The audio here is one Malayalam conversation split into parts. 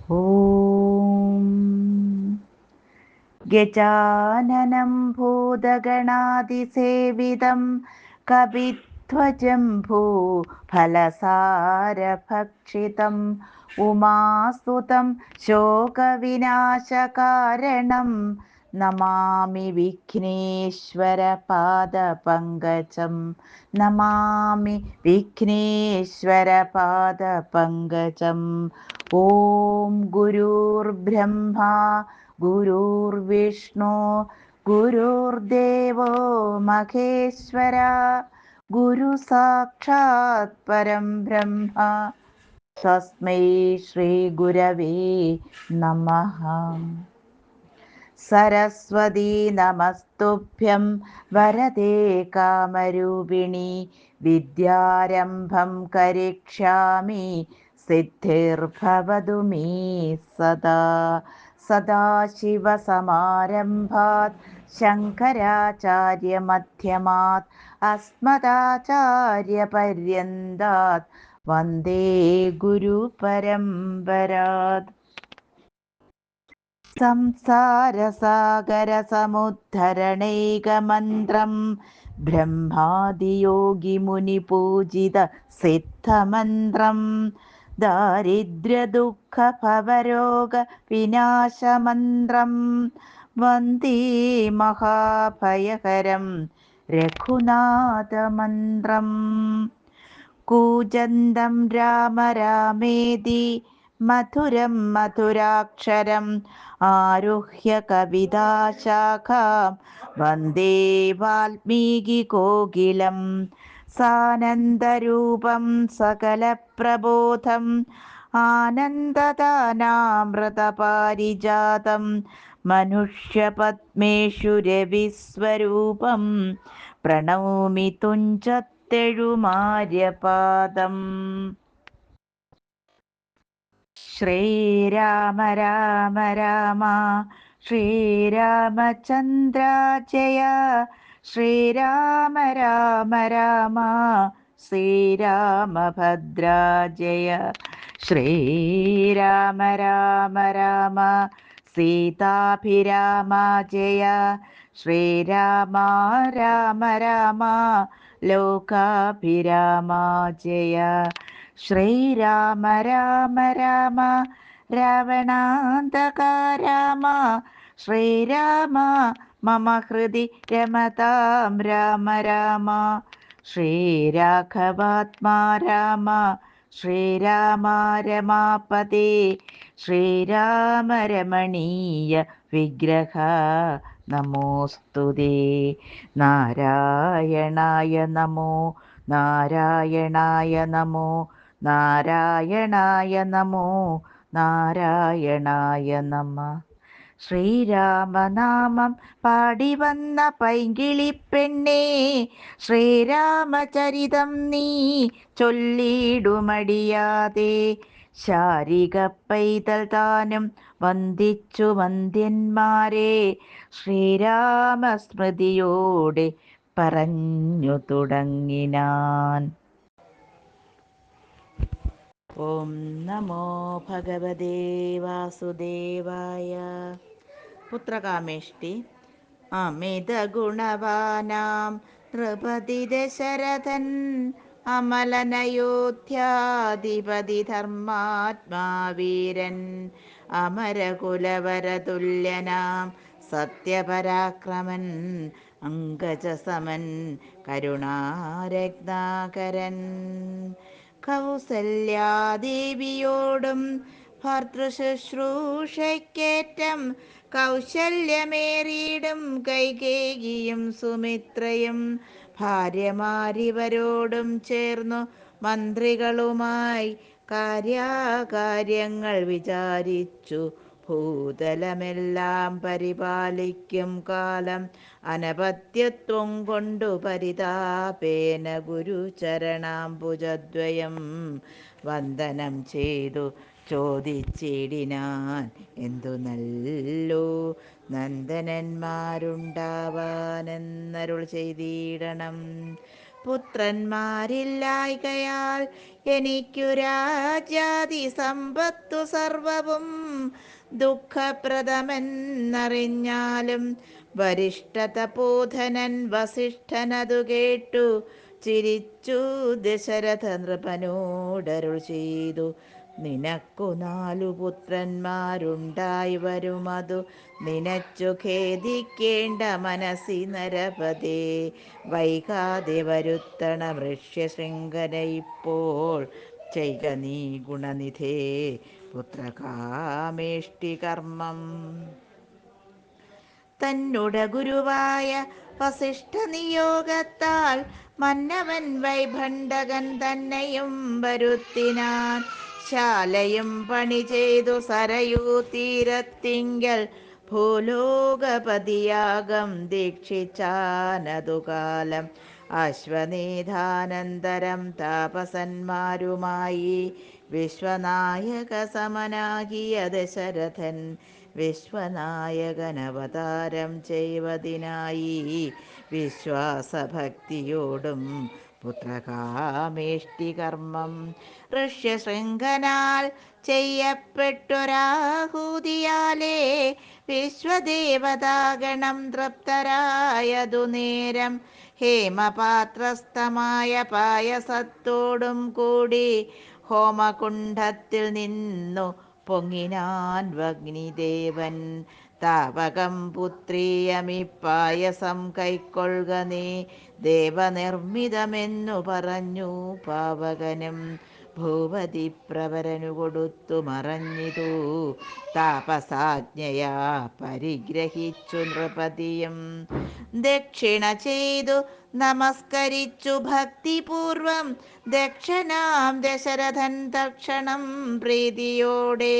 ഓം ഗജാനനം ഭൂതഗണാതിസേവിതം കപിധ്വജം ഭൂഫലസാരഭക്ഷിതം ഉമാസുതം ശോകവിനാശകാരണം നമാമി വിഘ്നേശ്വരപാദപങ്കജം. നമാമി വിഘ്നേശ്വരപാദപങ്കജം. ഓം ഗുരുർബ്രഹ്മ ഗുരുർവിഷ്ണു ഗുരുർദേവോ മഹേശ്വര ഗുരു സാക്ഷാത് പരം ബ്രഹ്മ തസ്മൈ ശ്രീ ഗുരവേ നമഃ. സരസ്വതീ നമസ്തുഭ്യം വരദേ കാമരൂപിണി വിദ്യാരംഭം കരിഷ്യാമി സിദ്ധിർഭവതു മേ സദാ. സദാശിവസമാരംഭാത് ശങ്കരാചാര്യമധ്യമാത് അസ്മദാചാര്യപര്യന്താത് വന്ദേ ഗുരുപരമ്പരാത്. സംസാരസാഗരസമുദ്ധരണൈകമന്ത്രം ബ്രഹ്മാദിയോഗിമുനിപൂജിത സിദ്ധമന്ത്രം ദാരിദ്ര്യദുഃഖഭവരോഗവിനാശമന്ത്രം വന്ദേ മഹാഭയഹരം രഘുനാഥമന്ത്രം. കൂജന്തം രാമ രാമേതി മധുരം മധുരാക്ഷരം ആരുഹ്യ കവിതാശാഖാം വന്ദേ വാൽമീകികോകിലം. സാനന്ദരൂപം സകലപ്രബോധം ആനന്ദദാനാമൃതപാരിജാതം മനുഷ്യപത്മേഷു രവിസ്വരൂപം പ്രണൗമി തുഞ്ചത്തെഴുമാര്യപാദം. ശ്രീരാമ രാമ രാമ ശ്രീരാമചന്ദ്ര ജയ. ശ്രീരാമ രാമ രാമ ശ്രീരാമഭദ്ര ജയ. ശ്രീരാമ രാമ രാമ സീതാഭിരാമ ജയ. ശ്രീരാമ രാമ രാമ ലോകാഭിരാമ ജയ. ശ്രീരാമ രാമ രാമ രാവണാന്തക രാമ. ശ്രീരാമ മമ ഹൃദി രമതാം രാമ രാമ. ശ്രീരാഘവാത്മാ രാമ. ശ്രീരാമ രമാപതേ. ശ്രീരാമ രമണീയ വിഗ്രഹ നമോസ്തുതേ. നാരായണായ നമോ നാരായണായ നമോ നാരായണായ നമോ നാരായണായ നമ. ശ്രീരാമനാമം പാടി വന്ന പൈങ്കിളിപ്പെണ്ണേ ശ്രീരാമചരിതം നീ ചൊല്ലിടുമടിയാതെ. ശാരിക പൈതൽ താനും വന്ദിച്ചു വന്ദ്യന്മാരെ ശ്രീരാമസ്മൃതിയോടെ പറഞ്ഞു തുടങ്ങിനാൻ. ഓം നമോ ഭഗവതേ വാസുദേവായ. പുത്രകാമേഷ്ടി. അമിതഗുണവാനാം നൃപതി ദശരഥൻ അമലനയോധ്യാധിപതി ധർമാത്മാ വീരൻ അമരകുലവരതുല്യനാം സത്യപരാക്രമൻ അങ്കജസമൻ കരുണാരത്നാകരൻ. കൗസല്യാദേവിയോടും ഭർതൃശുശ്രൂഷയ്ക്കേറ്റം കൗശല്യമേറിയിടും കൈകേയിയും സുമിത്രയും ഭാര്യമാരിവരോടും ചേർന്നു മന്ത്രികളുമായി കാര്യങ്ങൾ വിചാരിച്ചു ഭൂതലമെല്ലാം പരിപാലിക്കും കാലം അനപത്യത്വം കൊണ്ടു പരിതാപേന ഗുരുചരണാംബുജദ്വയം വന്ദനം ചെയ്തു ചോദിച്ചിടിനാൻ. എന്തു നല്ലോ നന്ദനന്മാരുണ്ടാവാനെന്നരുൾ ചെയ്തിടണം. പുത്രന്മാരില്ലായ്കയാൽ എനിക്കു രാജാതി സമ്പത്തു സർവവും ദുഃഖപ്രദമെന്നറിഞ്ഞാലും വരിഷ്ഠതപോധനൻ വസിഷ്ഠനതു കേട്ടു ചിരിച്ചു ദശരഥ നൃപനോടരുൾ ചെയ്തു. നിനക്കു 4 പുത്രന്മാരുണ്ടായി വരുമതു നിനച്ചു ഖേദിക്കേണ്ട മനസ്സി നരപതേ. വൈകാതെ വരുത്തണ മൃഷ്യശൃംഖല ഇപ്പോൾ ചെയ്ക നീ ഗുണനിധേ പുത്രകാമേഷ്ടി കർമ്മം. തന്നുട ഗുരുവായ വസിഷ്ഠ നിയോഗത്താൽ മന്നവൻ വൈഭണ്ഡകൻ തന്നെയും വരുത്തിനാൻ. ശാലയും പണി ചെയ്തു സരയൂ തീരത്തിങ്കൽ ഭൂലോകപതിയാകം ദീക്ഷിച്ചാനതുകാലം. അശ്വമേധാനന്തരം താപസന്മാരുമായി വിശ്വനായക സമനാകിയ ദശരഥൻ വിശ്വനായകനവതാരം ചെയ്വതിനായി വിശ്വാസഭക്തിയോടും പുത്രകാമേഷ്ടി കർമ്മം ഋഷ്യശൃംഖനാൽ ചെയ്യപ്പെട്ടൊരാഹൂതിയാലേ വിശ്വദേവതാഗണം തൃപ്തരായതു നേരം. ഹേമപാത്രസ്ഥമായ പായസത്തോടും കൂടി ഹോമകുണ്ഡത്തിൽ നിന്നു പൊങ്ങിനാൻ വഗ്നിദേവൻ. താവകം പുത്രീയമീപ്പായസം കൈക്കൊള്ളുക നീ ദേവനിർമ്മിതമെന്നു പറഞ്ഞു പാവകനും. ഭൂപതി പ്രവരനു കൊടുത്തു മറഞ്ഞിതു താപസാജ്ഞയാ പരിഗ്രഹിച്ചു നൃപതിയും. ദക്ഷിണ ചെയ്തു നമസ്കരിച്ചു ഭക്തിപൂർവം ദക്ഷനാം ദശരഥൻ തക്ഷണം പ്രീതിയോടെ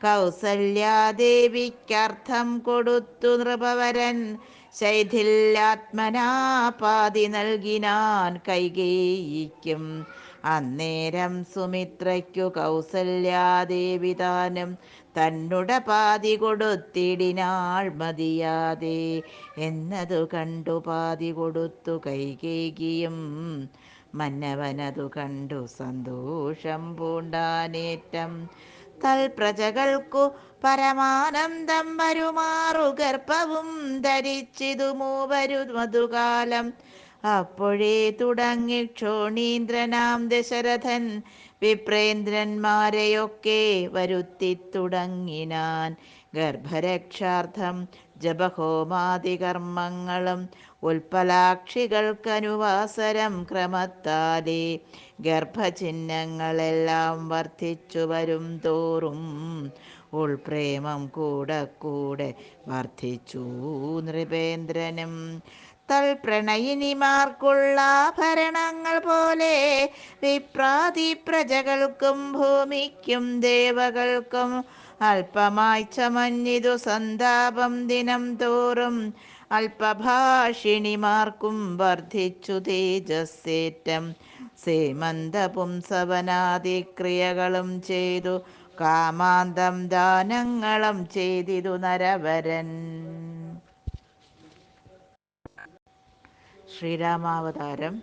കൗസല്യാദേവിക്കർത്ഥം കൊടുത്തു നൃപവരൻ. ശൈഥില്യാത്മനാ പാതി നൽകിനാൻ കൈകേയിക്കും. അന്നേരം സുമിത്രയ്ക്കു കൗസല്യാദേവി താനും തന്നുട പാതി കൊടുത്തിടിനാൾ മതിയാതെ. എന്നതു കണ്ടു പാതി കൊടുത്തു കൈകേയിയും മന്നവനതു കണ്ടു സന്തോഷം പൂണ്ടാനേറ്റം. തൽപ്രജകൾക്കു പരമാനന്ദം വരുമാറു ഗർഭവും ധരിച്ചിതു മൂവരു മധുകാലം. അപ്പോഴേ തുടങ്ങി ക്ഷോണീന്ദ്രനാം ദശരഥൻ വിപ്രേന്ദ്രന്മാരെയൊക്കെ വരുത്തി തുടങ്ങിനാൻ. ഗർഭരക്ഷാർത്ഥം ജപഹോമാദികർമ്മങ്ങളും ഉൽപ്പലാക്ഷികൾക്കനുവാസരം ക്രമത്താലേ ഗർഭചിഹ്നങ്ങളെല്ലാം വർദ്ധിച്ചു വരും തോറും ഉൾപ്രേമം കൂടെ കൂടെ വർദ്ധിച്ചു നൃപേന്ദ്രനും. തൽപ്രണയിനിമാർക്കുള്ള ആഭരണങ്ങൾ പോലെ വിപ്രാതി പ്രജകൾക്കും ഭൂമിക്കും ദേവകൾക്കും അല്പമായി ചമഞ്ഞിതു സന്താപം ദിനം തോറും. അല്പഭാഷിണിമാർക്കും വർദ്ധിച്ചു തേജസ്സേറ്റം. സേമന്ത പുംസവനാദിക്രിയകളും ചെയ്തു കാമാന്തം ദാനങ്ങളും ചെയ്തിതു നരവരൻ. ശ്രീരാമാവതാരം.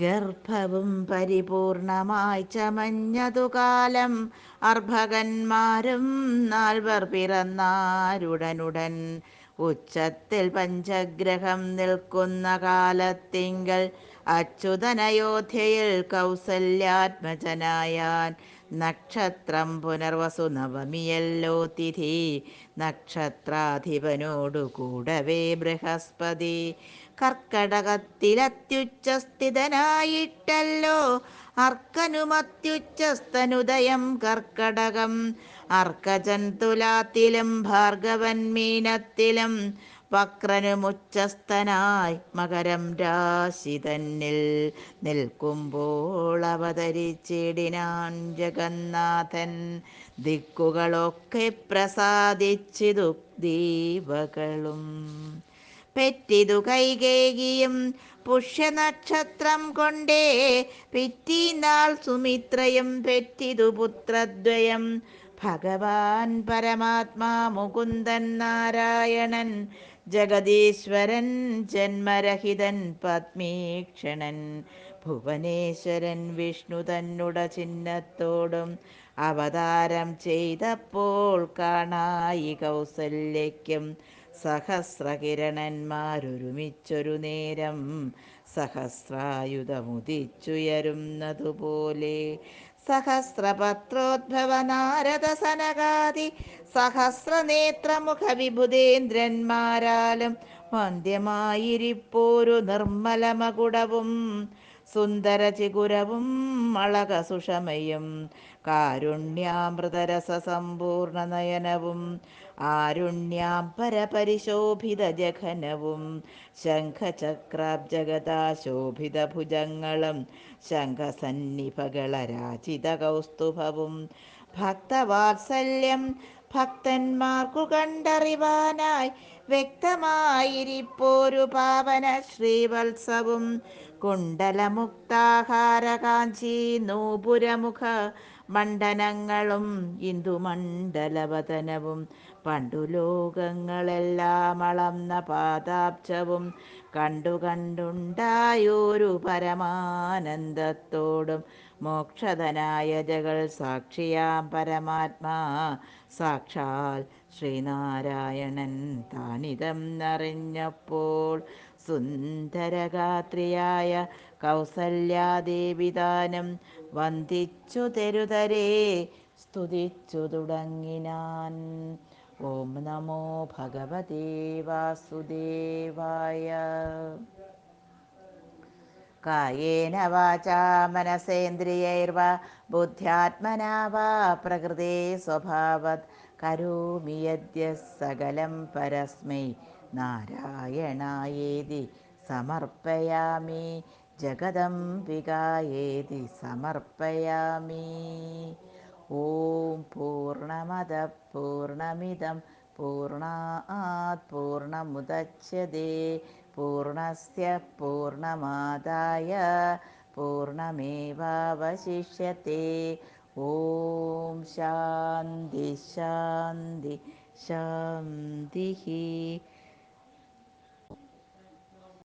ഗർഭവും പരിപൂർണമായി ചമഞ്ഞതു കാലം അർഭകന്മാരും 4 പിറന്നാരുടനുടൻ. ഉച്ചത്തിൽ പഞ്ചഗ്രഹം നിൽക്കുന്ന കാലത്തിങ്കൽ അച്യുതനയോധ്യയിൽ കൗസല്യാത്മജനായാൻ. നക്ഷത്രം പുനർവസു നവമിയല്ലോ തിഥി. നക്ഷത്രാധിപനോടു കൂടവേ ബൃഹസ്പതി. കർക്കടകത്തിലത്യുച്ചസ്ഥിതനായിട്ടല്ലോ അർക്കനുമത്യുച്ചസ്തനുദയം കർക്കടകം. അർക്കജൻ തുലാത്തിലും ഭാർഗവൻ മീനത്തിലും വക്രനുമുച്ചസ്ഥനായി മകരം രാശി തന്നിൽ നിൽക്കുമ്പോൾ അവതരിച്ചിടിനാൻ ജഗന്നാഥൻ. ദിക്കുകളൊക്കെ പ്രസാദിച്ചിതു ദീപകളും പെറ്റിതു കൈകേകിയും പുഷ്യനക്ഷത്രം കൊണ്ടേ പിറ്റീനാൾ സുമിത്രയും പെറ്റിതു പുത്രദ്വയം. ഭഗവാൻ പരമാത്മാ മുകുന്ദൻ നാരായണൻ ജഗദീശ്വരൻ ജന്മരഹിതൻ പത്മീക്ഷണൻ ഭുവനേശ്വരൻ വിഷ്ണു തന്നുട ചിഹ്നത്തോടും അവതാരം ചെയ്തപ്പോൾ കാണായി കൗസല്യയ്ക്കും സഹസ്രകിരണന്മാരൊരുമിച്ചൊരു നേരം സഹസ്രായുധമുദിച്ചുയരുന്നതുപോലെ. സഹസ്രപത്രോദ്ഭവ നാരദ സനകാദി സഹസ്രനേത്രമുഖ വിഭുതേന്ദ്രന്മാരാലും വന്ധ്യമായിരിപ്പോരു നിർമ്മലമകുടവും സുന്ദരചികുരവും അളകസുഷമയും കാരുണ്യാമൃതരസ സമ്പൂർണ നയനവും ആരുണ്യാംബരപരിശോഭിത ജഘനവും ശംഖചക്രാബ്ജഗദാശോഭിത ഭുജങ്ങളും ശംഖസന്നിഭകളരാചിത കൗസ്തുഭവും ഭക്തവാത്സല്യം ഭക്തന്മാർക്കു കണ്ടറിവാനായി വ്യക്തമായിരിപ്പോരു പാവന ശ്രീവത്സവും കുണ്ടലമുക്താഹാര കാഞ്ചി നൂപുരമുഖ മണ്ഡനങ്ങളും ഇന്ദുമണ്ഡലവതനവും പണ്ടു ലോകങ്ങളെല്ലാം അളന്ന പാദാബ്ജവും കണ്ടു കണ്ടുണ്ടായൊരു പരമാനന്ദത്തോടും മോക്ഷധനായ ജഗൽ സാക്ഷിയാം പരമാത്മാ സാക്ഷാൽ ശ്രീനാരായണൻ താനിതം അറിഞ്ഞപ്പോൾ സുന്ദരഗാത്രിയായ കൗസല്യാദേവി താനും വന്ദിച്ചു തെരുതരേ സ്തുതിച്ചു തുടങ്ങിനാൻ. ഓം നമോ ഭഗവതേ വാസുദേവായ. കായേന വാചാ മനസേന്ദ്രിയൈർവാ ബുദ്ധ്യാത്മനാ വാ പ്രകൃതേ സ്വഭാവത് കരോമി യദ്യത് സകലം പരസ്മൈ നാരായണായേതി സമർപ്പയാമി ജഗദംബികായേതി സമർപ്പയാമി. ഓം പൂർണ്ണമദ പൂർണ്ണമിദം പൂർണ്ണാത് പൂർണ്ണമുദച്യതേ പൂർണ്ണസ്യ പൂർണ്ണമാദായ പൂർണ്ണമേവാവശിഷ്യത്തെ. ഓം ശാന്തി ശാന്തി ശാന്തി.